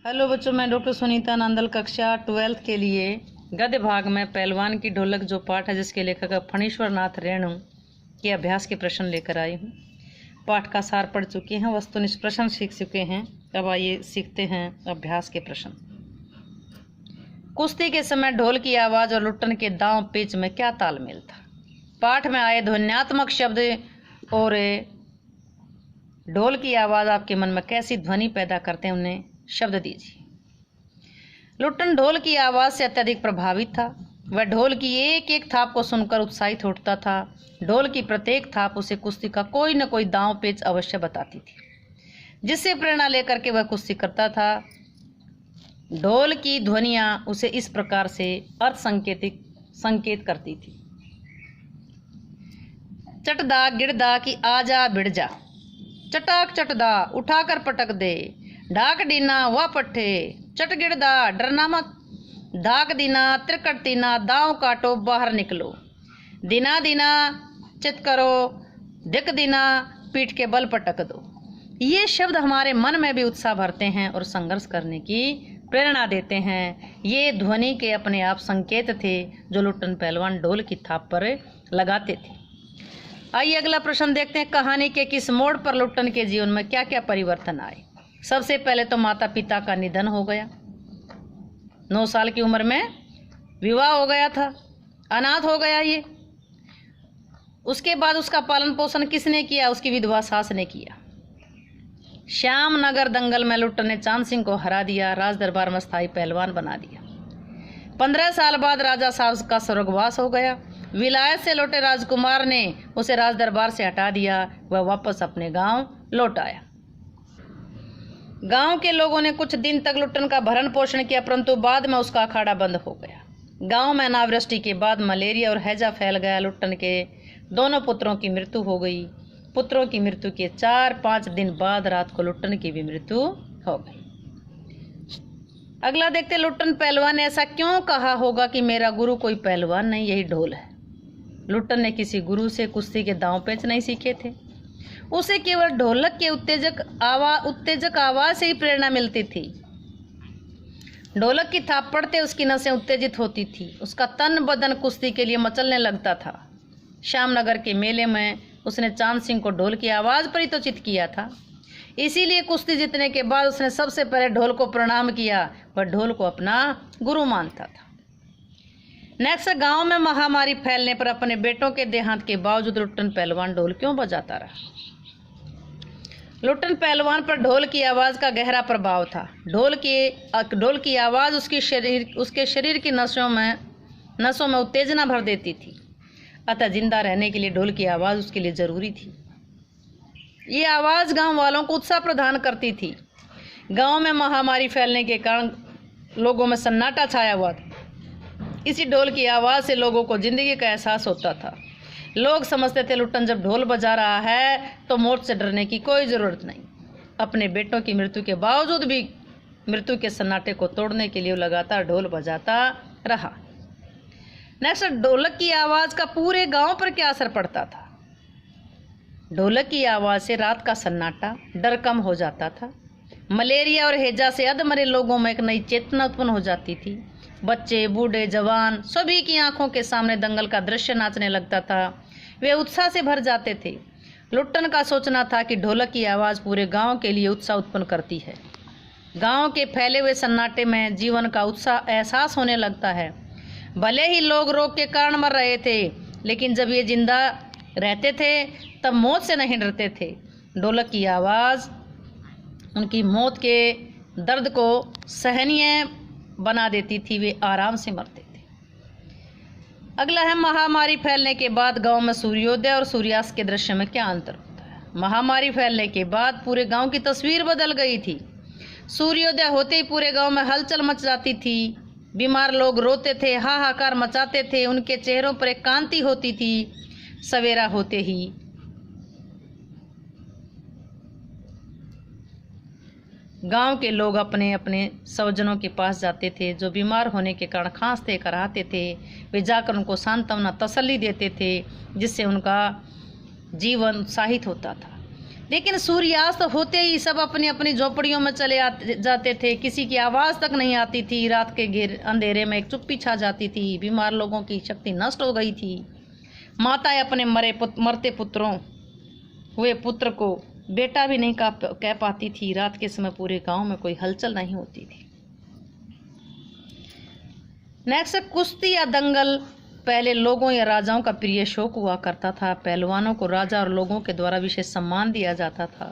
Hello बच्चों, मैं doctor Sunita Nandal कक्षा 12th के लिए गद्य भाग में पहलवान की ढोलक जो पाठ है जिसके लेखक फणीश्वर नाथ रेणु के अभ्यास के प्रश्न लेकर आई हूँ। पाठ का सार पढ़ चुके हैं, वस्तुनिष्ठ प्रश्न सीख चुके हैं। अब आइए सीखते हैं अभ्यास के प्रश्न। कुश्ती के समय ढोल की आवाज़ और लुट्टन के दांव पेच में क्या तालमेल था? पाठ में आए ध्वन्यात्मक शब्द और ढोल की आवाज़ आपके मन में कैसी ध्वनि पैदा करते हैं, उन्हें शब्द दीजिए। लुट्टन ढोल की आवाज़ से अत्यधिक प्रभावित था। वह ढोल की एक एक थाप को सुनकर उत्साहित उठता था। ढोल की प्रत्येक थाप उसे कुश्ती का कोई न कोई दांव पेच अवश्य बताती थी, जिससे प्रेरणा लेकर के वह कुश्ती करता था। ढोल की ध्वनियाँ उसे इस प्रकार से अर्थ संकेत करती थी। चटदा गिड़दा की आजा भिड़ जा, चटाक चटदा उठाकर पटक दे, ढाक दीना व पट्ठे, चट गिड़दा डरना मत, धाक दीना त्रिकट दीना दांव काटो बाहर निकलो, दीना दीना चित करो, धिक दीना पीठ के बल पटक दो। ये शब्द हमारे मन में भी उत्साह भरते हैं और संघर्ष करने की प्रेरणा देते हैं। ये ध्वनि के अपने आप संकेत थे जो लुट्टन पहलवान ढोल की थाप पर लगाते थे। आइए अगला प्रश्न देखते हैं। कहानी के किस मोड़ पर लुट्टन के जीवन में क्या क्या परिवर्तन आए? सबसे पहले तो माता पिता का निधन हो गया। 9 साल की उम्र में विवाह हो गया था, अनाथ हो गया ये। उसके बाद उसका पालन पोषण किसने किया? उसकी विधवा सास ने किया। श्यामनगर दंगल में लुट्टन ने चांद सिंह को हरा दिया, राज दरबार में स्थायी पहलवान बना दिया। 15 साल बाद राजा साहब का स्वर्गवास हो गया। विलायत से लौटे राजकुमार ने उसे राज दरबार से हटा दिया। वह वापस अपने गांव लौट आया। गांव के लोगों ने कुछ दिन तक लुट्टन का भरण पोषण किया, परंतु बाद में उसका अखाड़ा बंद हो गया। गांव में अनावृष्टि के बाद मलेरिया और हैजा फैल गया। लुट्टन के दोनों पुत्रों की मृत्यु हो गई। पुत्रों की मृत्यु के 4-5 दिन बाद रात को लुट्टन की भी मृत्यु हो गई। अगला देखते, लुट्टन पहलवान ने ऐसा क्यों कहा होगा कि मेरा गुरु कोई पहलवान नहीं, यही ढोल है। लुट्टन ने किसी गुरु से कुश्ती के दांव पेच नहीं सीखे थे। उसे केवल ढोलक के उत्तेजक आवाज से ही प्रेरणा मिलती थी। ढोलक की थाप पड़ते उसकी नसें उत्तेजित होती थी। उसका तन बदन कुश्ती के लिए मचलने लगता था। श्यामनगर के मेले में उसने चांद सिंह को ढोल की आवाज़ पर ही तो चित किया था। इसीलिए कुश्ती जीतने के बाद उसने सबसे पहले ढोल को प्रणाम किया। वह ढोल को अपना गुरु मानता था। नेक्स्ट, गांव में महामारी फैलने पर अपने बेटों के देहांत के बावजूद लुट्टन पहलवान ढोल क्यों बजाता रहा? लुट्टन पहलवान पर ढोल की आवाज़ का गहरा प्रभाव था। ढोल की आवाज़ उसके शरीर की नसों में उत्तेजना भर देती थी। अतः जिंदा रहने के लिए ढोल की आवाज़ उसके लिए ज़रूरी थी। ये आवाज़ गांव वालों को उत्साह प्रदान करती थी। गांव में महामारी फैलने के कारण लोगों में सन्नाटा छाया हुआ था। इसी ढोल की आवाज़ से लोगों को जिंदगी का एहसास होता था। लोग समझते थे लुट्टन जब ढोल बजा रहा है तो मौत से डरने की कोई ज़रूरत नहीं। अपने बेटों की मृत्यु के बावजूद भी मृत्यु के सन्नाटे को तोड़ने के लिए लगातार ढोल बजाता रहा। नेक्स्ट, ढोलक की आवाज़ का पूरे गांव पर क्या असर पड़ता था? ढोलक की आवाज़ से रात का सन्नाटा, डर कम हो जाता था। मलेरिया और हैजा से अधमरे लोगों में एक नई चेतना उत्पन्न हो जाती थी। बच्चे, बूढ़े, जवान सभी की आंखों के सामने दंगल का दृश्य नाचने लगता था। वे उत्साह से भर जाते थे। लुट्टन का सोचना था कि ढोलक की आवाज़ पूरे गांव के लिए उत्साह उत्पन्न करती है। गांव के फैले हुए सन्नाटे में जीवन का उत्साह एहसास होने लगता है। भले ही लोग रोग के कारण मर रहे थे, लेकिन जब ये जिंदा रहते थे तब मौत से नहीं डरते थे। ढोलक की आवाज़ उनकी मौत के दर्द को सहनीय बना देती थी। वे आराम से मरते थे। अगला है, महामारी फैलने के बाद गांव में सूर्योदय और सूर्यास्त के दृश्य में क्या अंतर होता है? महामारी फैलने के बाद पूरे गांव की तस्वीर बदल गई थी। सूर्योदय होते ही पूरे गांव में हलचल मच जाती थी। बीमार लोग रोते थे, हाहाकार मचाते थे। उनके चेहरों पर एक कांति होती थी। सवेरा होते ही गांव के लोग अपने अपने स्वजनों के पास जाते थे जो बीमार होने के कारण खांसते कराहते थे। वे जाकर उनको सांत्वना, तसल्ली देते थे, जिससे उनका जीवन उत्साहित होता था। लेकिन सूर्यास्त होते ही सब अपनी अपनी झोपड़ियों में चले जाते थे। किसी की आवाज़ तक नहीं आती थी। रात के अंधेरे में एक चुप्पी छा जाती थी। बीमार लोगों की शक्ति नष्ट हो गई थी। माताएं अपने मरते पुत्रों हुए पुत्र को बेटा भी नहीं कह पाती थी। रात के समय पूरे गांव में कोई हलचल नहीं होती थी। नेक्स्ट, कुश्ती या दंगल पहले लोगों या राजाओं का प्रिय शौक हुआ करता था। पहलवानों को राजा और लोगों के द्वारा विशेष सम्मान दिया जाता था।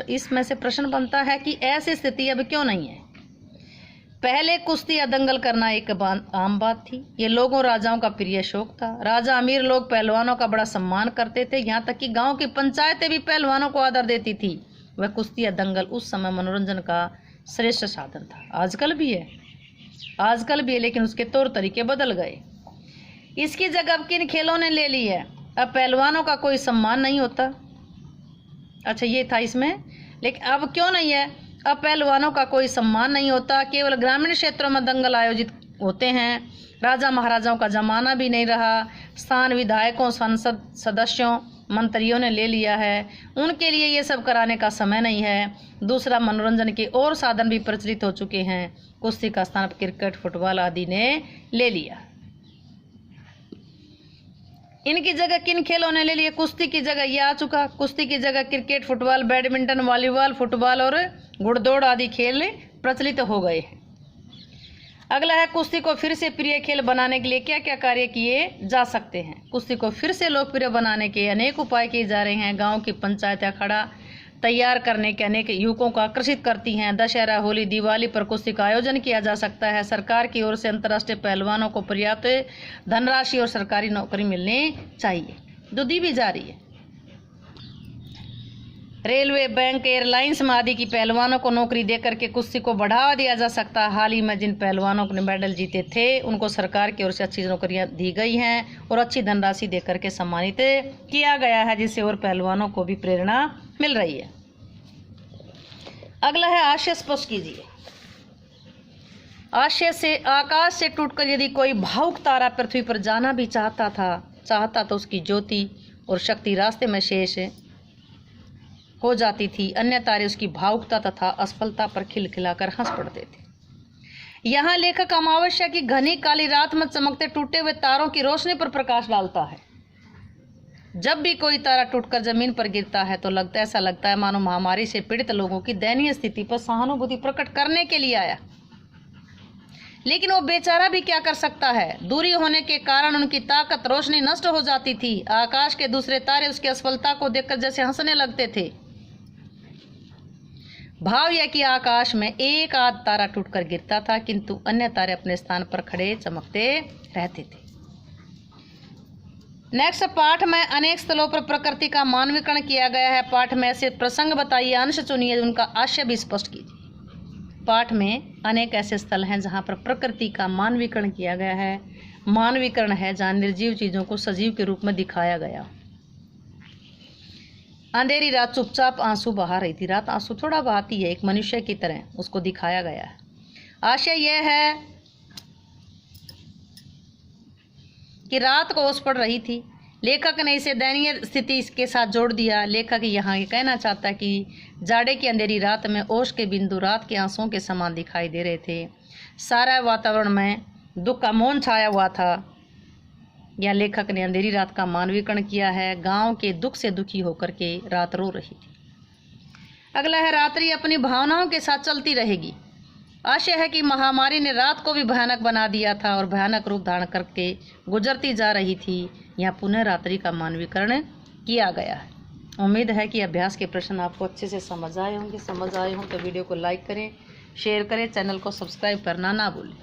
इसमें से प्रश्न बनता है कि ऐसी स्थिति अब क्यों नहीं है। पहले कुश्ती या दंगल करना एक आम बात थी। ये लोगों राजाओं का प्रिय शौक था। राजा अमीर लोग पहलवानों का बड़ा सम्मान करते थे। यहाँ तक कि गांव की पंचायतें भी पहलवानों को आदर देती थी। वह कुश्ती या दंगल उस समय मनोरंजन का श्रेष्ठ साधन था। आजकल भी है, लेकिन उसके तौर तरीके बदल गए। इसकी जगह अब किन खेलों ने ले ली है। अब पहलवानों का कोई सम्मान नहीं होता। अच्छा, ये था इसमें, लेकिन अब क्यों नहीं है। अब पहलवानों का कोई सम्मान नहीं होता। केवल ग्रामीण क्षेत्रों में दंगल आयोजित होते हैं। राजा महाराजाओं का जमाना भी नहीं रहा। स्थान विधायकों, संसद सदस्यों, मंत्रियों ने ले लिया है। उनके लिए ये सब कराने का समय नहीं है। दूसरा, मनोरंजन के और साधन भी प्रचलित हो चुके हैं। कुश्ती का स्थान क्रिकेट, फुटबॉल आदि ने ले लिया। इनकी जगह किन खेलों ने ले लिया। कुश्ती की जगह ये आ चुका। कुश्ती की जगह cricket, football, badminton, volleyball, football और घुड़दौड़ आदि खेल प्रचलित हो गए हैं। अगला है, कुश्ती को फिर से प्रिय खेल बनाने के लिए क्या क्या कार्य किए जा सकते हैं। कुश्ती को फिर से लोकप्रिय बनाने के अनेक उपाय किए जा रहे हैं। गांव की पंचायत अखाड़ा तैयार करने के अनेक युवकों को आकर्षित करती हैं। दशहरा, होली, दिवाली पर कुश्ती का आयोजन किया जा सकता है। सरकार की ओर से अंतर्राष्ट्रीय पहलवानों को पर्याप्त धनराशि और सरकारी नौकरी मिलनी चाहिए, जो दी भी जा रही है। रेलवे, बैंक, एयरलाइंस में आदि की पहलवानों को नौकरी देकर के कुश्ती को बढ़ावा दिया जा सकता है। हाल ही में जिन पहलवानों ने मेडल जीते थे, उनको सरकार की ओर से अच्छी नौकरियां दी गई हैं और अच्छी धनराशि देकर के सम्मानित किया गया है, जिससे और पहलवानों को भी प्रेरणा मिल रही है। अगला है, आशय स्पष्ट कीजिए। आशय से, आकाश से टूटकर यदि कोई भावुक तारा पृथ्वी पर जाना भी चाहता तो उसकी ज्योति और शक्ति रास्ते में शेष हो जाती थी। अन्य तारे उसकी भावुकता तथा असफलता पर खिलखिलाकर हंस पड़ते थे। यहाँ लेखक अमावस्या की घनी काली रात में चमकते टूटे हुए तारों की रोशनी पर प्रकाश डालता है। जब भी कोई तारा टूटकर जमीन पर गिरता है तो ऐसा लगता है मानो महामारी से पीड़ित लोगों की दयनीय स्थिति पर सहानुभूति प्रकट करने के लिए आया। लेकिन वो बेचारा भी क्या कर सकता है। दूरी होने के कारण उनकी ताकत, रोशनी नष्ट हो जाती थी। आकाश के दूसरे तारे उसकी असफलता को देखकर जैसे हंसने लगते थे। भाव यह कि आकाश में एक आध तारा टूटकर गिरता था, किंतु अन्य तारे अपने स्थान पर खड़े चमकते रहते थे। नेक्स्ट, पाठ में अनेक स्थलों पर प्रकृति का मानवीकरण किया गया है। पाठ में ऐसे प्रसंग बताइए, अंश चुनिए, उनका आशय भी स्पष्ट कीजिए। पाठ में अनेक ऐसे स्थल हैं जहां पर प्रकृति का मानवीकरण किया गया है। मानवीकरण है जहां निर्जीव चीजों को सजीव के रूप में दिखाया गया। अंधेरी रात चुपचाप आंसू बहा रही थी। रात आंसू थोड़ा बहाती है, एक मनुष्य की तरह उसको दिखाया गया है। आशय यह है कि रात को ओस पड़ रही थी। लेखक ने इसे दयनीय स्थिति के साथ जोड़ दिया। लेखक यहाँ ये कहना चाहता है कि जाड़े की अंधेरी रात में ओस के बिंदु रात के आंसुओं के समान दिखाई दे रहे थे। सारा वातावरण में दुख का मौन छाया हुआ था। यह लेखक ने अंधेरी रात का मानवीकरण किया है। गांव के दुख से दुखी होकर के रात रो रही थी। अगला है, रात्रि अपनी भावनाओं के साथ चलती रहेगी। आशय है कि महामारी ने रात को भी भयानक बना दिया था और भयानक रूप धारण करके गुजरती जा रही थी। यहाँ पुनः रात्रि का मानवीकरण किया गया है। उम्मीद है कि अभ्यास के प्रश्न आपको अच्छे से समझ आए होंगे। समझ आए हों तो वीडियो को लाइक करें, शेयर करें, चैनल को सब्सक्राइब करना ना भूलें।